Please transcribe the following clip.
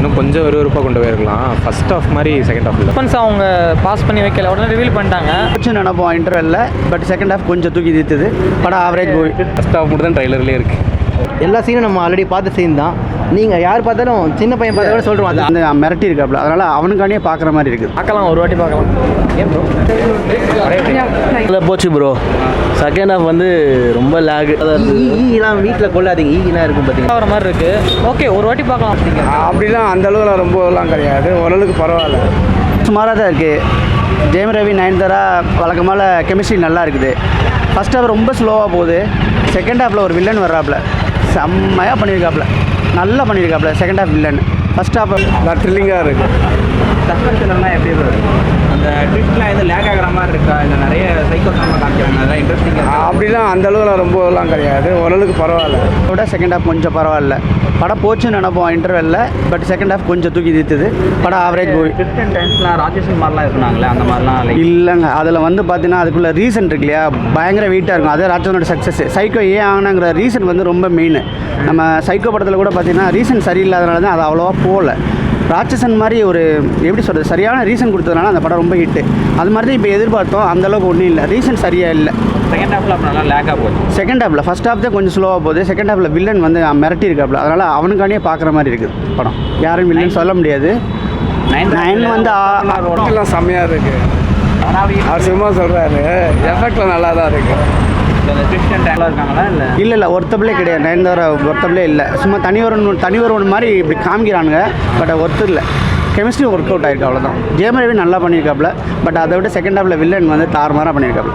இன்னும் கொஞ்சம் விறுவிறுப்பாக கொண்டு போயிருக்கலாம். ஃபர்ஸ்ட் ஆஃப் மாதிரி செகண்ட் ஆஃப் இல்லை. டிஃபன்ஸ் அவங்க பாஸ் பண்ணி வைக்கல, உடனே ரிவீல் பண்ணிட்டாங்க. கொஞ்சம் நினைப்போம் இன்டர்வெல்ல, பட் செகண்ட் ஹாஃப் கொஞ்சம் தூக்கி தீர்த்துது. படம் ஆவரேஜ் மூவி. ஃபர்ஸ்ட் ஆஃப் மட்டும் தான் ட்ரைலர்லேயே இருக்குது. எல்லா சீனும் நம்ம ஆல்ரெடி பார்த்த சீன் தான். நீங்கள் யார் பார்த்தாலும் சின்ன பையன் பார்த்தா கூட சொல்கிறோம், அது அந்த மிரட்டி இருக்காப்புல, அதனால் அவனுக்காண்டியே பார்க்குற மாதிரி இருக்குது. பார்க்கலாம், ஒரு வாட்டி பார்க்கலாம். ஏன் ப்ரோ இல்லை போச்சு ப்ரோ. செகண்ட் ஹாஃப் வந்து ரொம்ப லேகு. ஈலாம் வீட்டில் கொள்ளாதீங்க, ஈலாம் இருக்கும் பார்த்தீங்கன்னா வர மாதிரி இருக்கு. ஓகே, ஒரு வாட்டி பார்க்கலாம். அப்படிங்க அப்படிலாம் அந்த அளவுக்கு ரொம்பலாம் கிடையாது, ஓரளவுக்கு பரவாயில்ல, சுமாராக தான் இருக்குது. ஜெயம் ரவி நயன்தாரா வழக்கமாக கெமிஸ்ட்ரி நல்லா இருக்குது. ஃபஸ்ட் ஹாஃப் ரொம்ப ஸ்லோவாக போகுது. செகண்ட் ஹாஃபில் ஒரு வில்லன் வர்றாப்புல, செம்மையாக பண்ணியிருக்காப்புல, நல்லா பண்ணியிருக்காப்புல second half villain. First half த்ரில்லிங்காக இருக்குது. சஸ்பென்ஸ்லாம் எப்படி இருக்குது? அந்த ட்விஸ்ட்லாம் எதுவும் லேக் ஆகிற மாதிரி இருக்கா? இல்லை நிறைய சைக்கோ சாமா காமிக்கிறாங்க, அதெல்லாம் இன்ட்ரெஸ்டிங்காக. அப்படிலாம் அந்த அளவுக்கு ரொம்பலாம் கிடையாது, ஓரளவுக்கு பரவாயில்ல. அதோட செகண்ட் ஹாஃப் கொஞ்சம் பரவாயில்ல. படம் போச்சுன்னு நினைப்போம் இன்டர்வெல்ல, பட் செகண்ட் ஹாஃப் கொஞ்சம் தூக்கி தீர்த்துது. படம் ஆவரேஜ் மூவி. ட்விஸ்ட் அண்ட் டர்ன்ஸ்லாம் ராஜேஷன் மாதிரிலாம் இருந்தாங்களே, அந்த மாதிரிலாம் இல்லைங்க, அதில் வந்து பார்த்தீங்கன்னா அதுக்குள்ள ரீசன் இருக்கு இல்லையா, பயங்கர வெயிட்டாக இருக்கும். அதே ராஜனோட சக்ஸஸ். சைக்கோ ஏன் ஆகணுங்கிற ரீசன் வந்து ரொம்ப மெயின். நம்ம சைக்கோ படத்தில் கூட பார்த்தீங்கன்னா ரீசன் சரியில்லாதனால தான் அது அவ்வளோவா போகல. ராட்சசன் மாதிரி ஒரு எப்படி சொல்கிறது, சரியான ரீசன் கொடுத்ததுனால அந்த படம் ரொம்ப ஹிட்டு. அது மாதிரி தான் இப்போ எதிர்பார்த்தோம், அந்தளவுக்கு ஒன்றும் இல்லை, ரீசன் சரியாக இல்லை. செகண்ட் ஹாஃபில் அப்போ நல்லா லேக்காக போச்சு. செகண்ட் ஹாஃபில் ஃபஸ்ட் ஹாஃப் தான் கொஞ்சம் ஸ்லோவாக போகுது. செகண்ட் ஹாஃபில் வில்லன் வந்து மிரட்டி இருக்காப்புல, அதனால் அவனுக்காண்டியே பார்க்குற மாதிரி இருக்குது படம். யாரும் வில்லன் சொல்ல முடியாது. நைன் வந்து எல்லாம் செம்மையாக இருக்குது. அவர் சும்மா சொல்கிறாரு, எஃபெக்டில் நல்லா தான் இருக்குது. இந்த ட்விஸ்ட் அண்ட் டர்ன்லாம் இருக்காங்களா? இல்லை இல்லை ஒருத்தபிளே கிடையாது. நயன்தாரா ஒருத்தபிளே இல்லை, சும்மா தனி ஒரு மாதிரி இப்படி காமிக்கிறானுங்க, பட் ஒருத்தர் இல்லை. கெமிஸ்ட்ரி ஒர்க் அவுட் ஆகிருக்கு, அவ்வளோதான். ஜெயம் ரவி நல்லா பண்ணியிருக்காப்புல, பட் அதை விட செகண்ட் ஹாஃபில் வில்லன் வந்து தாறுமாறாக பண்ணியிருக்காப்புல.